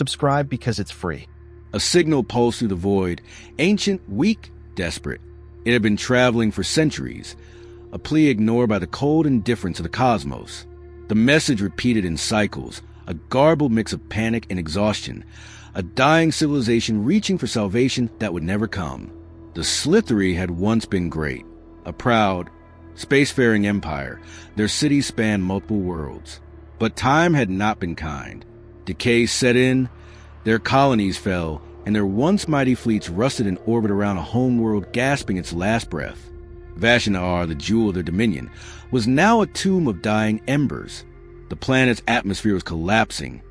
Subscribe because it's free. A signal pulsed through the void, ancient, weak, desperate. It had been traveling for centuries, a plea ignored by the cold indifference of the cosmos. The message repeated in cycles, a garbled mix of panic and exhaustion, a dying civilization reaching for salvation that would never come. The Slithery had once been great, a proud, spacefaring empire. Their cities spanned multiple worlds. But time had not been kind. Decay set in, their colonies fell, and their once mighty fleets rusted in orbit around a homeworld gasping its last breath. Vashanar, the jewel of their dominion, was now a tomb of dying embers. The planet's atmosphere was collapsing,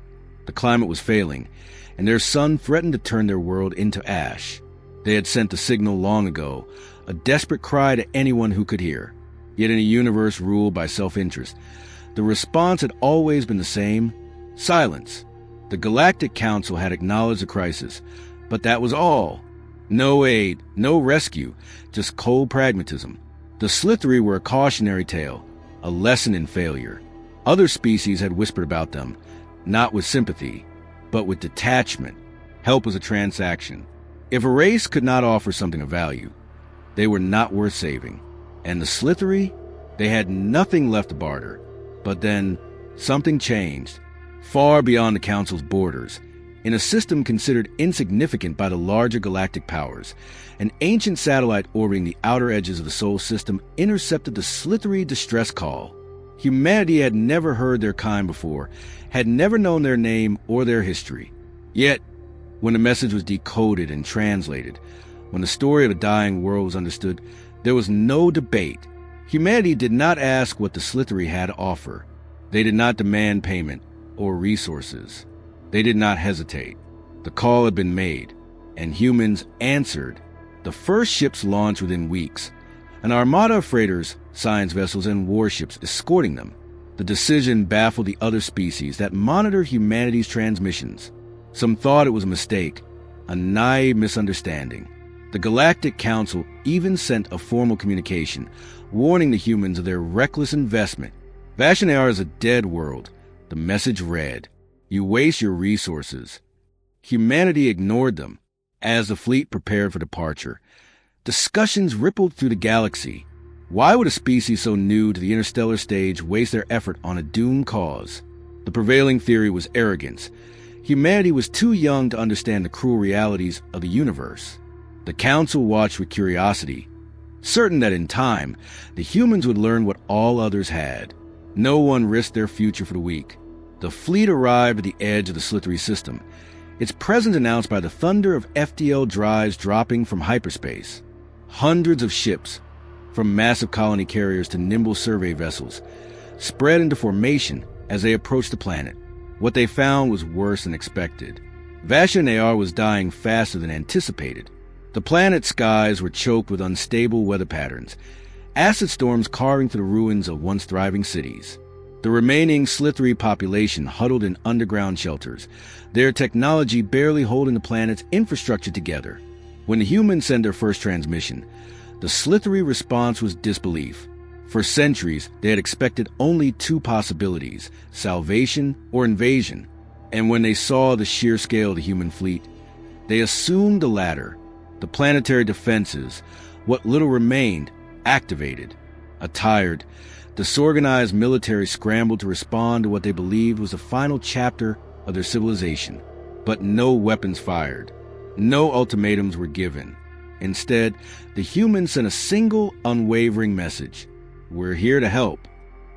the climate was failing, and their sun threatened to turn their world into ash. They had sent the signal long ago, a desperate cry to anyone who could hear. Yet in a universe ruled by self-interest, the response had always been the same: silence. The Galactic Council had acknowledged the crisis, but that was all. No aid, no rescue, just cold pragmatism. The Slithery were a cautionary tale, a lesson in failure. Other species had whispered about them, not with sympathy, but with detachment. Help was a transaction. If a race could not offer something of value, they were not worth saving. And the Slithery, they had nothing left to barter. But then, something changed, far beyond the Council's borders. In a system considered insignificant by the larger galactic powers, an ancient satellite orbiting the outer edges of the Sol system intercepted the Slithery distress call. Humanity had never heard their kind before, had never known their name or their history. Yet, when the message was decoded and translated, when the story of a dying world was understood, there was no debate. Humanity did not ask what the Slithery had to offer. They did not demand payment or resources. They did not hesitate. The call had been made, and humans answered. The first ships launched within weeks, an armada of freighters, science vessels, and warships escorting them. The decision baffled the other species that monitor humanity's transmissions. Some thought it was a mistake, a naive misunderstanding. The Galactic Council even sent a formal communication, warning the humans of their reckless investment. Vashanar is a dead world. The message read, "You waste your resources." Humanity ignored them. As the fleet prepared for departure, discussions rippled through the galaxy. Why would a species so new to the interstellar stage waste their effort on a doomed cause? The prevailing theory was arrogance. Humanity was too young to understand the cruel realities of the universe. The Council watched with curiosity, certain that in time, the humans would learn what all others had. No one risked their future for the weak. The fleet arrived at the edge of the Slithery system, its presence announced by the thunder of FTL drives dropping from hyperspace. Hundreds of ships, from massive colony carriers to nimble survey vessels, spread into formation as they approached the planet. What they found was worse than expected. Vashanar was dying faster than anticipated. The planet's skies were choked with unstable weather patterns, acid storms carving through the ruins of once thriving cities. The remaining Slithery population huddled in underground shelters, their technology barely holding the planet's infrastructure together. When the humans sent their first transmission, the Slithery response was disbelief. For centuries, they had expected only two possibilities: salvation or invasion. And when they saw the sheer scale of the human fleet, they assumed the latter. The planetary defenses, what little remained, activated. A tired, disorganized military scrambled to respond to what they believed was the final chapter of their civilization. But no weapons fired. No ultimatums were given. Instead, the humans sent a single, unwavering message: "We're here to help."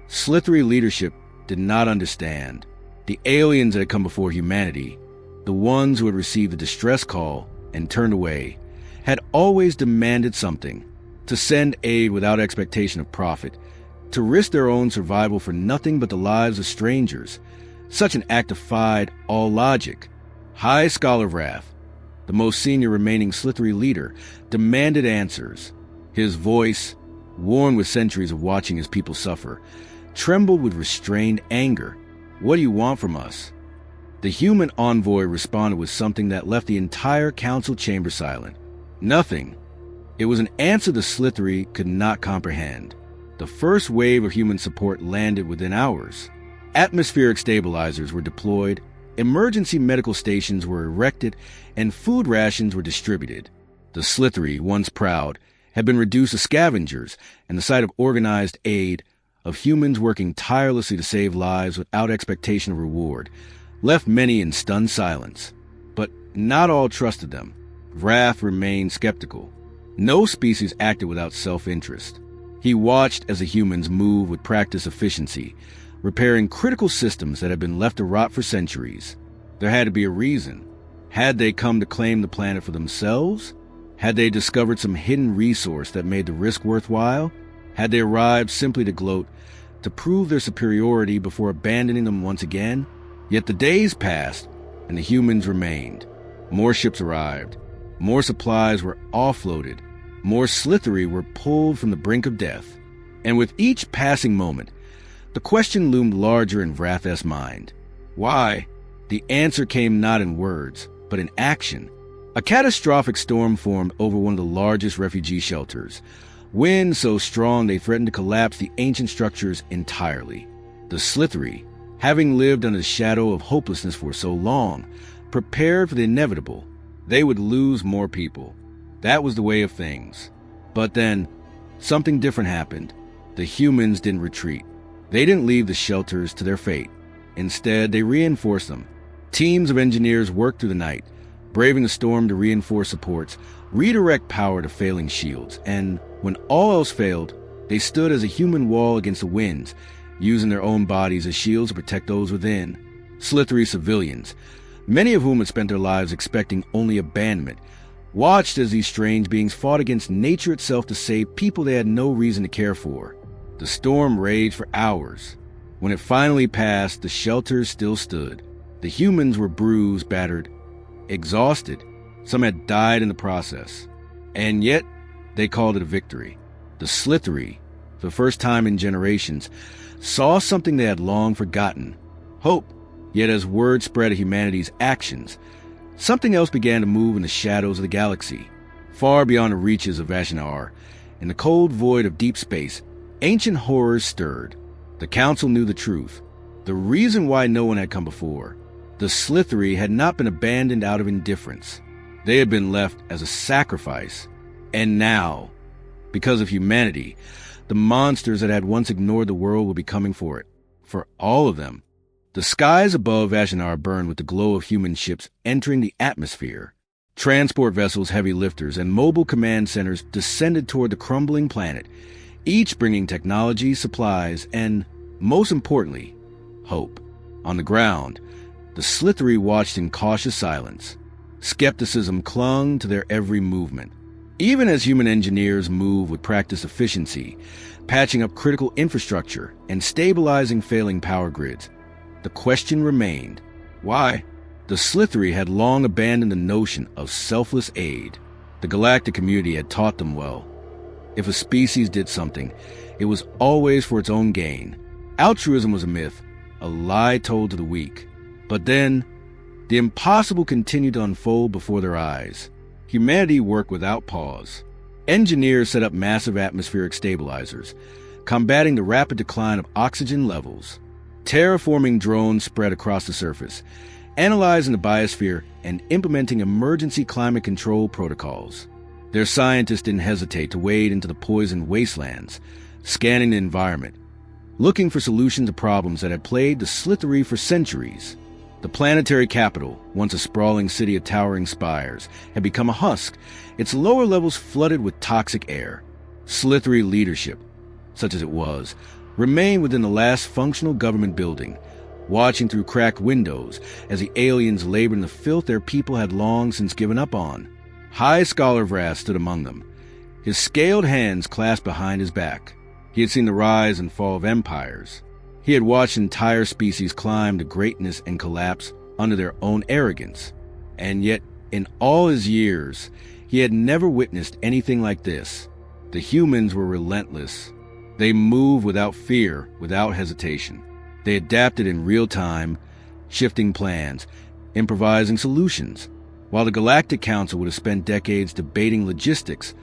Slithery leadership did not understand. The aliens that had come before humanity, the ones who had received the distress call and turned away, had always demanded something: to send aid without expectation of profit, to risk their own survival for nothing but the lives of strangers. Such an act defied all logic. High Scholar Wrath, the most senior remaining Slithery leader, demanded answers. His voice, worn with centuries of watching his people suffer, trembled with restrained anger. "What do you want from us?" The human envoy responded with something that left the entire council chamber silent. Nothing. It was an answer the Slithery could not comprehend. The first wave of human support landed within hours. Atmospheric stabilizers were deployed, Emergency medical stations were erected and food rations were distributed. The Slithri, once proud, had been reduced to scavengers, and the sight of organized aid, of humans working tirelessly to save lives without expectation of reward, left many in stunned silence. But not all trusted them. Wrath remained skeptical. No species acted without self-interest. He watched as the humans moved with practiced efficiency, repairing critical systems that had been left to rot for centuries. There had to be a reason. Had they come to claim the planet for themselves? Had they discovered some hidden resource that made the risk worthwhile? Had they arrived simply to gloat, to prove their superiority before abandoning them once again? Yet the days passed, and the humans remained. More ships arrived. More supplies were offloaded. More Slithri were pulled from the brink of death. And with each passing moment, the question loomed larger in Vrath's mind. Why? The answer came not in words, but in action. A catastrophic storm formed over one of the largest refugee shelters. Winds so strong they threatened to collapse the ancient structures entirely. The Slithri, having lived under the shadow of hopelessness for so long, prepared for the inevitable. They would lose more people. That was the way of things. But then, something different happened. The humans didn't retreat. They didn't leave the shelters to their fate. Instead, they reinforced them. Teams of engineers worked through the night, braving the storm to reinforce supports, redirect power to failing shields, and when all else failed, they stood as a human wall against the winds, using their own bodies as shields to protect those within. Slithri civilians, many of whom had spent their lives expecting only abandonment, watched as these strange beings fought against nature itself to save people they had no reason to care for. The storm raged for hours. When it finally passed, the shelters still stood. The humans were bruised, battered, exhausted. Some had died in the process. And yet, they called it a victory. The Slithri, for the first time in generations, saw something they had long forgotten. Hope. Yet as word spread of humanity's actions, something else began to move in the shadows of the galaxy. Far beyond the reaches of Vashanar, in the cold void of deep space, ancient horrors stirred. The council knew the truth. The reason why no one had come before. The Slithri had not been abandoned out of indifference. They had been left as a sacrifice. And now, because of humanity, the monsters that had once ignored the world will be coming for it. For all of them. The skies above Vashanar burned with the glow of human ships entering the atmosphere. Transport vessels, heavy lifters, and mobile command centers descended toward the crumbling planet, each bringing technology, supplies, and, most importantly, hope. On the ground, the Slithri watched in cautious silence. Skepticism clung to their every movement. Even as human engineers moved with practiced efficiency, patching up critical infrastructure and stabilizing failing power grids, the question remained, why? The Slithri had long abandoned the notion of selfless aid. The galactic community had taught them well. If a species did something, it was always for its own gain. Altruism was a myth, a lie told to the weak. But then, the impossible continued to unfold before their eyes. Humanity worked without pause. Engineers set up massive atmospheric stabilizers, combating the rapid decline of oxygen levels. Terraforming drones spread across the surface, analyzing the biosphere and implementing emergency climate control protocols. Their scientists didn't hesitate to wade into the poisoned wastelands, scanning the environment, looking for solutions to problems that had plagued the Slithri for centuries. The planetary capital, once a sprawling city of towering spires, had become a husk, its lower levels flooded with toxic air. Slithri leadership, such as it was, remained within the last functional government building, watching through cracked windows as the aliens labored in the filth their people had long since given up on. High Scholar Vrath stood among them, his scaled hands clasped behind his back. He had seen the rise and fall of empires. He had watched entire species climb to greatness and collapse under their own arrogance. And yet, in all his years, he had never witnessed anything like this. The humans were relentless. They moved without fear, without hesitation. They adapted in real time, shifting plans, improvising solutions. While the Galactic Council would have spent decades debating logistics,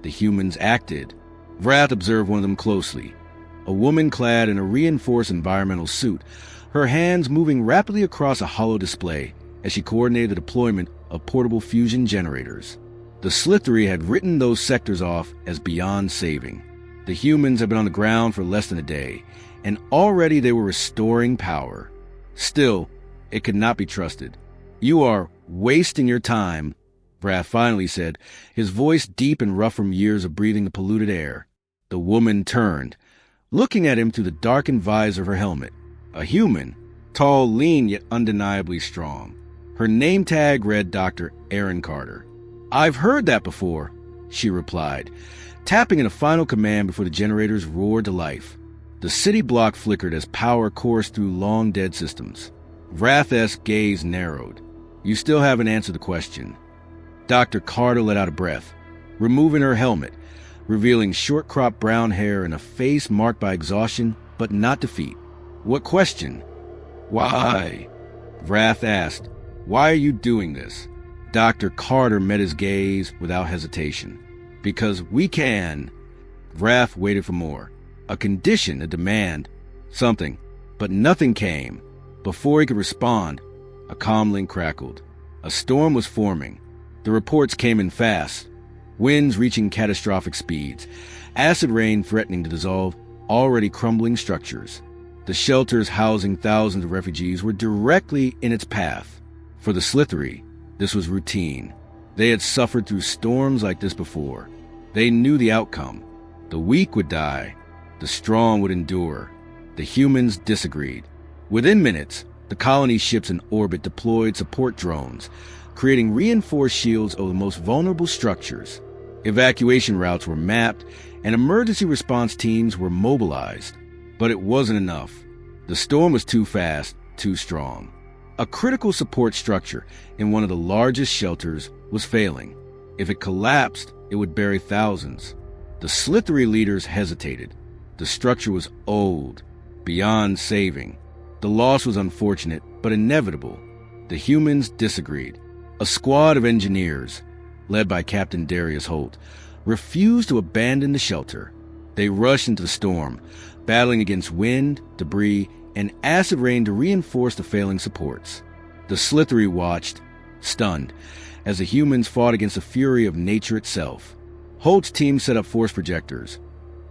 the humans acted. Vrath observed one of them closely, a woman clad in a reinforced environmental suit, her hands moving rapidly across a hollow display as she coordinated the deployment of portable fusion generators. The Slithery had written those sectors off as beyond saving. The humans had been on the ground for less than a day, and already they were restoring power. Still, it could not be trusted. "You are wasting your time," Wrath finally said, his voice deep and rough from years of breathing the polluted air. The woman turned, looking at him through the darkened visor of her helmet. A human, tall, lean, yet undeniably strong. Her name tag read Dr. Aaron Carter. "I've heard that before," she replied, tapping in a final command before the generators roared to life. The city block flickered as power coursed through long-dead systems. Wrath's gaze narrowed. "You still haven't answered the question." Dr. Carter let out a breath, removing her helmet, revealing short-cropped brown hair and a face marked by exhaustion but not defeat. "What question?" "Why?" Wrath asked. "Why are you doing this?" Dr. Carter met his gaze without hesitation. "Because we can." Wrath waited for more. A condition, a demand, something. But nothing came. Before he could respond, a comlink crackled. A storm was forming. The reports came in fast. Winds reaching catastrophic speeds. Acid rain threatening to dissolve already crumbling structures. The shelters housing thousands of refugees were directly in its path. For the Slithery, this was routine. They had suffered through storms like this before. They knew the outcome. The weak would die. The strong would endure. The humans disagreed. Within minutes, the colony ships in orbit deployed support drones, creating reinforced shields over the most vulnerable structures. Evacuation routes were mapped, and emergency response teams were mobilized. But it wasn't enough. The storm was too fast, too strong. A critical support structure in one of the largest shelters was failing. If it collapsed, it would bury thousands. The Slithery leaders hesitated. The structure was old, beyond saving. The loss was unfortunate, but inevitable. The humans disagreed. A squad of engineers, led by Captain Darius Holt, refused to abandon the shelter. They rushed into the storm, battling against wind, debris, and acid rain to reinforce the failing supports. The Slithery watched, stunned, as the humans fought against the fury of nature itself. Holt's team set up force projectors,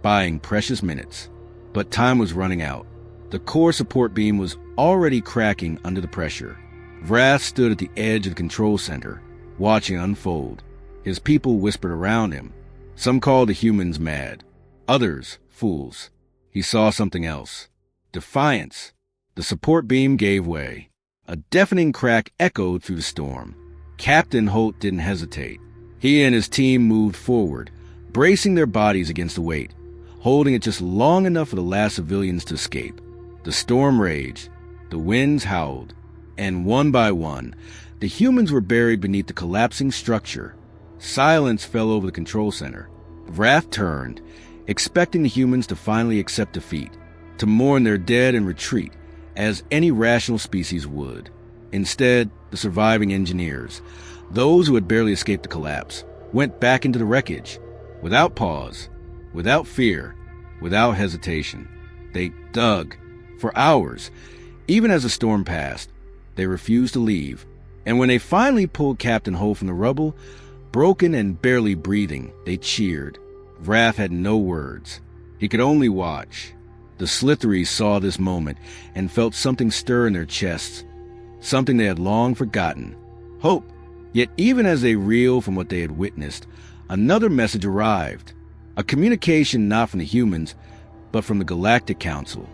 buying precious minutes. But time was running out. The core support beam was already cracking under the pressure. Wrath stood at the edge of the control center, watching it unfold. His people whispered around him. Some called the humans mad, others fools. He saw something else. Defiance. The support beam gave way. A deafening crack echoed through the storm. Captain Holt didn't hesitate. He and his team moved forward, bracing their bodies against the weight, holding it just long enough for the last civilians to escape. The storm raged. The winds howled. And one by one, the humans were buried beneath the collapsing structure. Silence fell over the control center. Wrath turned, expecting the humans to finally accept defeat, to mourn their dead and retreat, as any rational species would. Instead, the surviving engineers, those who had barely escaped the collapse, went back into the wreckage, without pause, without fear, without hesitation. They dug, for hours. Even as the storm passed, they refused to leave. And when they finally pulled Captain Holt from the rubble, broken and barely breathing, they cheered. Wrath had no words. He could only watch. The Slithery saw this moment and felt something stir in their chests, something they had long forgotten. Hope. Yet even as they reeled from what they had witnessed, another message arrived. A communication not from the humans, but from the Galactic Council.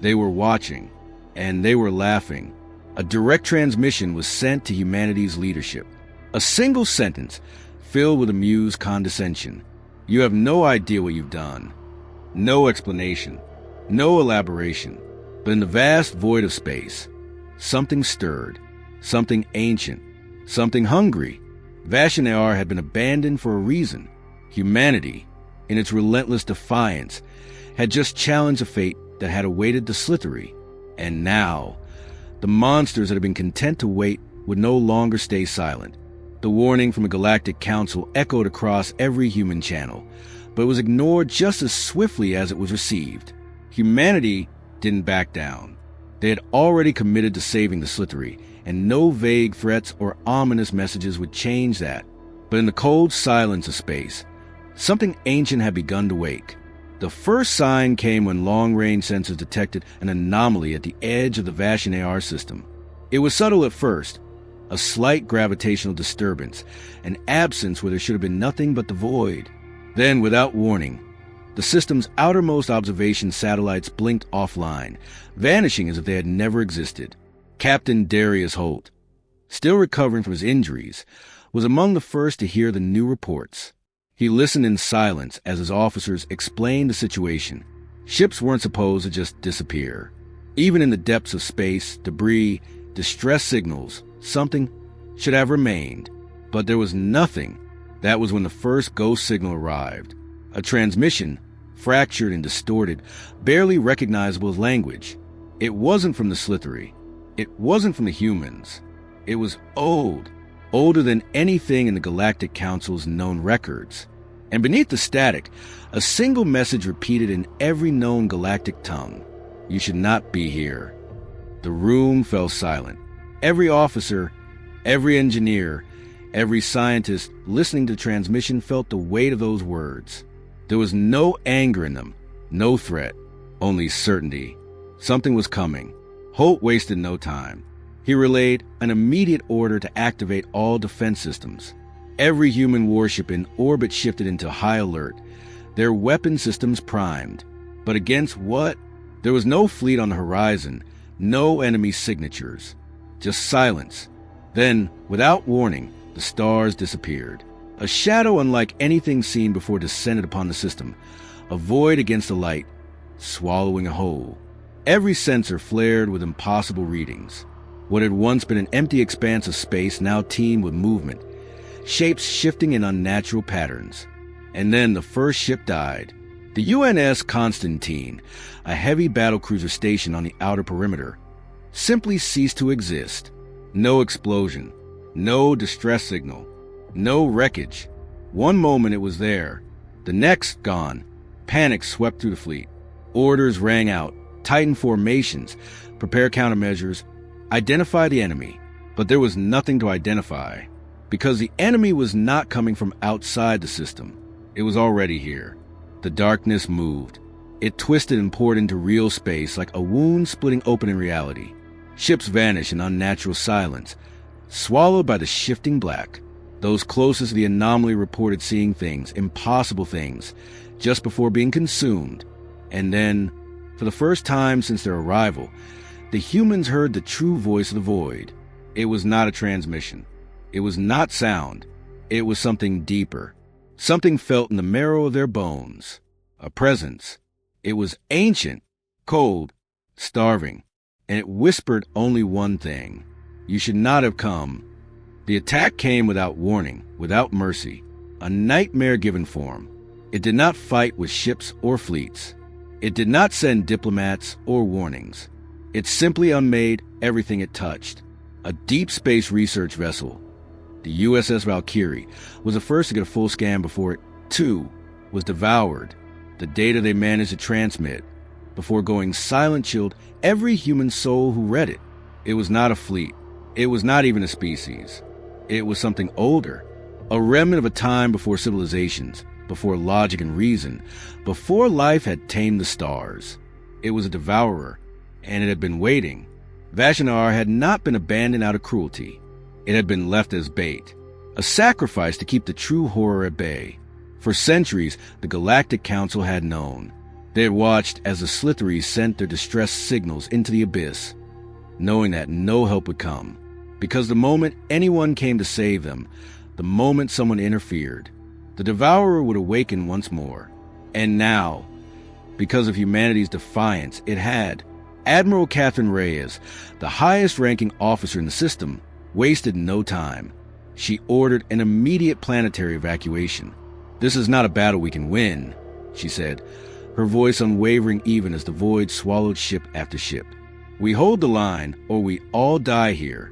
They were watching, and they were laughing. A direct transmission was sent to humanity's leadership. A single sentence, filled with amused condescension. "You have no idea what you've done." No explanation, no elaboration. But in the vast void of space, something stirred, something ancient, something hungry. Vashanar had been abandoned for a reason. Humanity, in its relentless defiance, had just challenged a fate that had awaited the Slithery. And now, the monsters that had been content to wait would no longer stay silent. The warning from the Galactic Council echoed across every human channel, but it was ignored just as swiftly as it was received. Humanity didn't back down. They had already committed to saving the Slithry, and no vague threats or ominous messages would change that. But in the cold silence of space, something ancient had begun to wake. The first sign came when long-range sensors detected an anomaly at the edge of the Vashan AR system. It was subtle at first, a slight gravitational disturbance, an absence where there should have been nothing but the void. Then, without warning, the system's outermost observation satellites blinked offline, vanishing as if they had never existed. Captain Darius Holt, still recovering from his injuries, was among the first to hear the new reports. He listened in silence as his officers explained the situation. Ships weren't supposed to just disappear. Even in the depths of space, debris, distress signals, something should have remained. But there was nothing. That was when the first ghost signal arrived. A transmission, fractured and distorted, barely recognizable as language. It wasn't from the Slithry. It wasn't from the humans. It was old. Older than anything in the Galactic Council's known records. And beneath the static, a single message repeated in every known galactic tongue. You should not be here. The room fell silent. Every officer, every engineer, every scientist listening to the transmission felt the weight of those words. There was no anger in them, no threat, only certainty. Something was coming. Holt wasted no time. He relayed an immediate order to activate all defense systems. Every human warship in orbit shifted into high alert, their weapon systems primed. But against what? There was no fleet on the horizon, no enemy signatures, just silence. Then, without warning, the stars disappeared. A shadow unlike anything seen before descended upon the system, a void against the light, swallowing a whole. Every sensor flared with impossible readings. What had once been an empty expanse of space now teemed with movement, shapes shifting in unnatural patterns. And then the first ship died. The UNS Constantine, a heavy battlecruiser stationed on the outer perimeter, simply ceased to exist. No explosion, no distress signal, no wreckage. One moment it was there, the next gone. Panic swept through the fleet. Orders rang out, tighten formations, prepare countermeasures, identify the enemy. But there was nothing to identify, because the enemy was not coming from outside the system. It was already here. The darkness moved. It twisted and poured into real space like a wound splitting open in reality. Ships vanished in unnatural silence, swallowed by the shifting black. Those closest to the anomaly reported seeing things, impossible things, just before being consumed. And then, for the first time since their arrival, the humans heard the true voice of the void. It was not a transmission. It was not sound. It was something deeper. Something felt in the marrow of their bones. A presence. It was ancient, cold, starving, and it whispered only one thing. You should not have come. The attack came without warning, without mercy. A nightmare given form. It did not fight with ships or fleets. It did not send diplomats or warnings. It simply unmade everything it touched. A deep space research vessel, the USS Valkyrie, was the first to get a full scan before it, too, was devoured. The data they managed to transmit, before going silent, chilled every human soul who read it. It was not a fleet. It was not even a species. It was something older, a remnant of a time before civilizations, before logic and reason, before life had tamed the stars. It was a devourer, and it had been waiting. Vashanar had not been abandoned out of cruelty. It had been left as bait, a sacrifice to keep the true horror at bay. For centuries, the Galactic Council had known. They had watched as the Slithries sent their distress signals into the abyss, knowing that no help would come. Because the moment anyone came to save them, the moment someone interfered, the Devourer would awaken once more. And now, because of humanity's defiance, it had. Admiral Catherine Reyes, the highest-ranking officer in the system, wasted no time. She ordered an immediate planetary evacuation. "This is not a battle we can win," she said, her voice unwavering even as the void swallowed ship after ship. "We hold the line, or we all die here."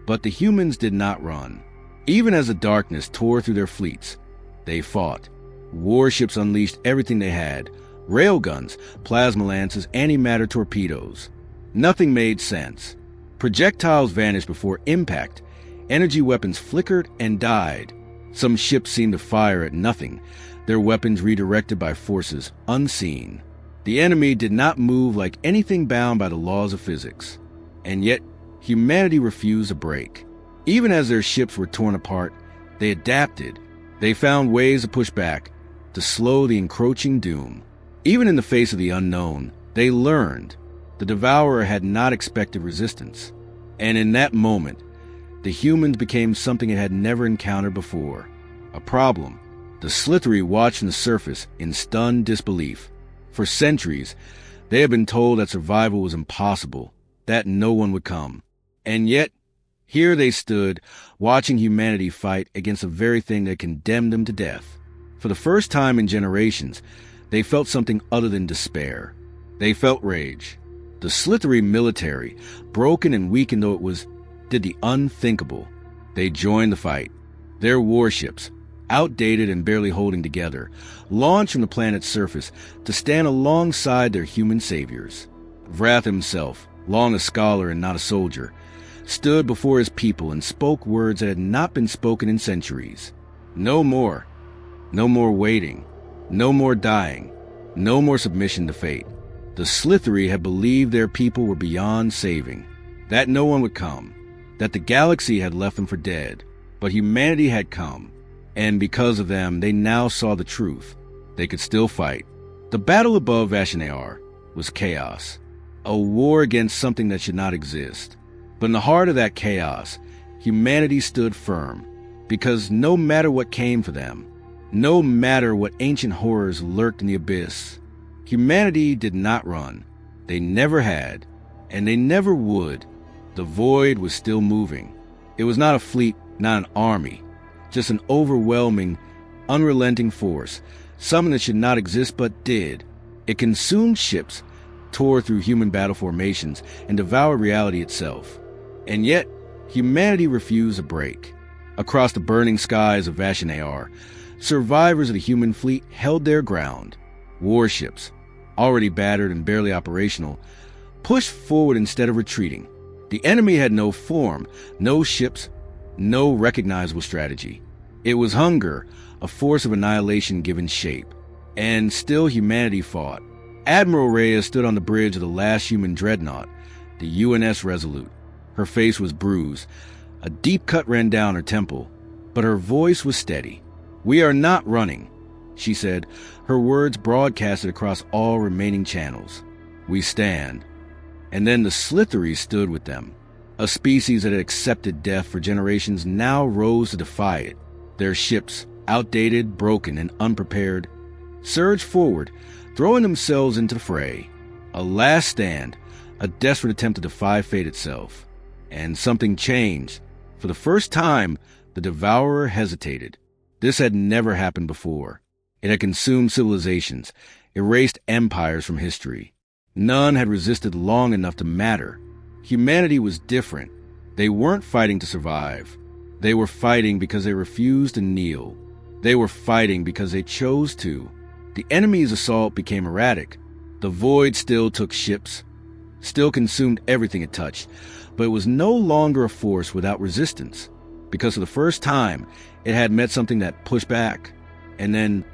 But the humans did not run. Even as the darkness tore through their fleets, they fought. Warships unleashed everything they had, Railguns, plasma lances, antimatter torpedoes. Nothing made sense. Projectiles vanished before impact. Energy weapons flickered and died. Some ships seemed to fire at nothing, their weapons redirected by forces unseen. The enemy did not move like anything bound by the laws of physics. And yet, humanity refused a break. Even as their ships were torn apart, they adapted. They found ways to push back, to slow the encroaching doom. Even in the face of the unknown, they learned. The Devourer had not expected resistance. And in that moment, the humans became something it had never encountered before. A problem. The Slithri watched from the surface in stunned disbelief. For centuries, they had been told that survival was impossible, that no one would come. And yet, here they stood, watching humanity fight against the very thing that condemned them to death. For the first time in generations, they felt something other than despair. They felt rage. The Slithri military, broken and weakened though it was, did the unthinkable. They joined the fight. Their warships, outdated and barely holding together, launched from the planet's surface to stand alongside their human saviors. Vrath himself, long a scholar and not a soldier, stood before his people and spoke words that had not been spoken in centuries. No more. No more waiting. No more dying. No more submission to fate. The Slithri had believed their people were beyond saving, that no one would come, that the galaxy had left them for dead. But humanity had come, and because of them, they now saw the truth. They could still fight. The battle above Vashanear was chaos, a war against something that should not exist. But in the heart of that chaos, humanity stood firm, because no matter what came for them, no matter what ancient horrors lurked in the abyss, humanity did not run. They never had, and they never would. The void was still moving. It was not a fleet, not an army, just an overwhelming, unrelenting force, something that should not exist but did. It consumed ships, tore through human battle formations, and devoured reality itself. And yet, humanity refused a break. Across the burning skies of Vashanear, survivors of the human fleet held their ground. Warships, already battered and barely operational, pushed forward instead of retreating. The enemy had no form, no ships, no recognizable strategy. It was hunger, a force of annihilation given shape. And still humanity fought. Admiral Reyes stood on the bridge of the last human dreadnought, the UNS Resolute. Her face was bruised. A deep cut ran down her temple, but her voice was steady. "We are not running," she said, her words broadcasted across all remaining channels. "We stand." And then the Slithri stood with them. A species that had accepted death for generations now rose to defy it. Their ships, outdated, broken, and unprepared, surged forward, throwing themselves into the fray. A last stand, a desperate attempt to defy fate itself. And something changed. For the first time, the Devourer hesitated. This had never happened before. It had consumed civilizations, erased empires from history. None had resisted long enough to matter. Humanity was different. They weren't fighting to survive. They were fighting because they refused to kneel. They were fighting because they chose to. The enemy's assault became erratic. The void still took ships, still consumed everything it touched, but it was no longer a force without resistance. Because for the first time, it had met something that pushed back. And then,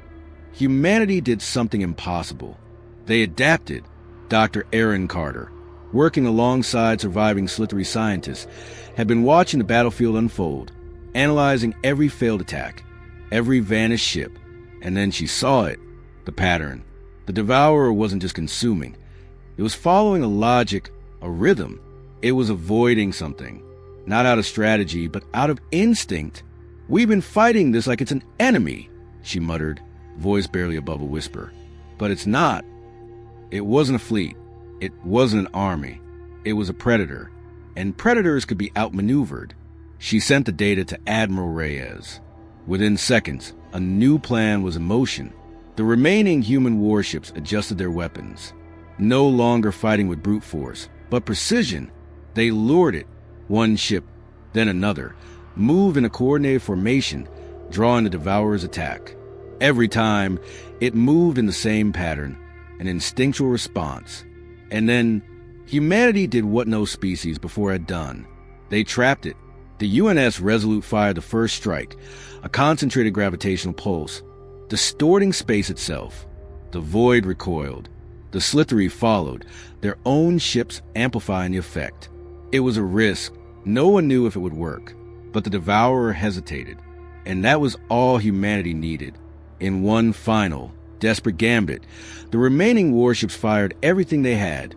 humanity did something impossible. They adapted. Dr. Aaron Carter, working alongside surviving Slithri scientists, had been watching the battlefield unfold, analyzing every failed attack, every vanished ship, and then she saw it, the pattern. The Devourer wasn't just consuming. It was following a logic, a rhythm. It was avoiding something, not out of strategy, but out of instinct. "We've been fighting this like it's an enemy," she muttered, voice barely above a whisper. "But it's not. It wasn't a fleet. It wasn't an army. It was a predator. And predators could be outmaneuvered." She sent the data to Admiral Reyes. Within seconds, a new plan was in motion. The remaining human warships adjusted their weapons. No longer fighting with brute force, but precision. They lured it. One ship, then another, moved in a coordinated formation, drawing the Devourer's attack. Every time, it moved in the same pattern, an instinctual response. And then, humanity did what no species before had done. They trapped it. The UNS Resolute fired the first strike, a concentrated gravitational pulse, distorting space itself. The void recoiled. The Slithery followed, their own ships amplifying the effect. It was a risk. No one knew if it would work, but the Devourer hesitated, and that was all humanity needed. In one final, desperate gambit, the remaining warships fired everything they had,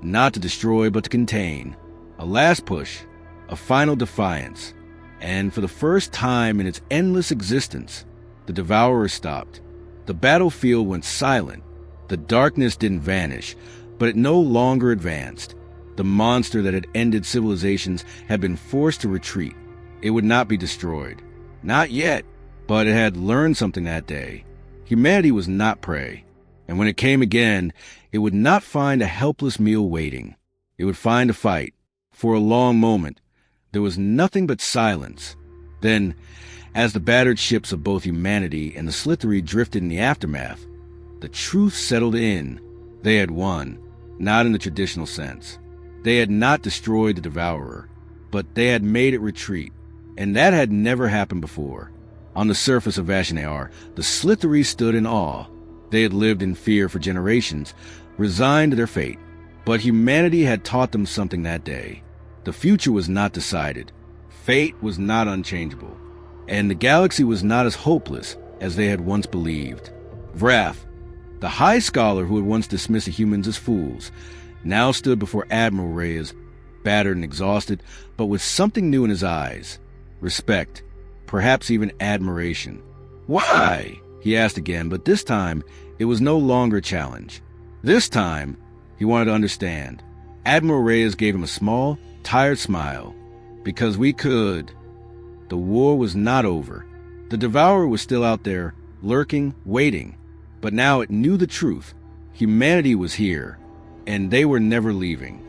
not to destroy but to contain. A last push, a final defiance, and for the first time in its endless existence, the Devourer stopped. The battlefield went silent. The darkness didn't vanish, but it no longer advanced. The monster that had ended civilizations had been forced to retreat. It would not be destroyed. Not yet, but it had learned something that day. Humanity was not prey, and when it came again, it would not find a helpless meal waiting. It would find a fight. For a long moment, there was nothing but silence. Then, as the battered ships of both humanity and the Slithery drifted in the aftermath, the truth settled in. They had won, not in the traditional sense. They had not destroyed the Devourer, but they had made it retreat, and that had never happened before. On the surface of Vashanar, the Slithery stood in awe. They had lived in fear for generations, resigned to their fate. But humanity had taught them something that day. The future was not decided. Fate was not unchangeable. And the galaxy was not as hopeless as they had once believed. Vrath, the high scholar who had once dismissed the humans as fools, now stood before Admiral Reyes, battered and exhausted, but with something new in his eyes. Respect, perhaps even admiration. "Why?" he asked again, but this time it was no longer a challenge. This time, he wanted to understand. Admiral Reyes gave him a small, tired smile. "Because we could." The war was not over. The Devourer was still out there, lurking, waiting. But now it knew the truth. Humanity was here, and they were never leaving.